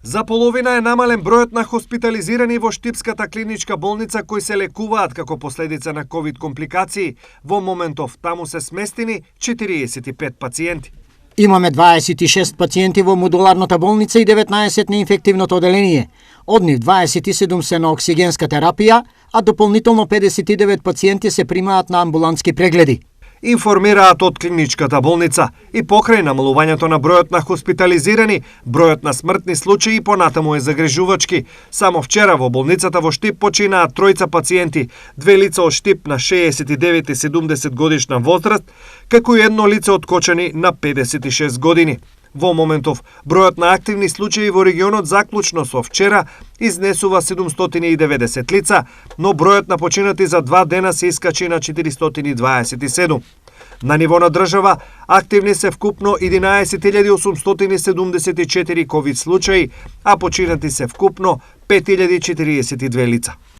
За половина е намален бројот на хоспитализирани во Штипската клиничка болница кои се лекуваат како последица на ковид компликации. Во моментов таму се сместени 45 пациенти. Имаме 26 пациенти во модуларната болница и 19 на инфективното оделение. Од нив 27 се на оксигенска терапија, а дополнително 59 пациенти се примаат на амбулантски прегледи. Информираат од клиничката болница и покрај намалувањето на бројот на хоспитализирани, бројот на смртни случаи понатаму е загрижувачки. Само вчера во болницата во Штип починаат тројца пациенти, две лица од Штип на 69 и 70 годишна возраст, како и едно лице од Кочани на 56 години. Во моментов, бројот на активни случаи во регионот заклучно со вчера изнесува 790 лица, но бројот на починати за 2 дена се искачи на 427. На ниво на држава, активни се вкупно 11.874 ковид случаи, а починати се вкупно 5.042 лица.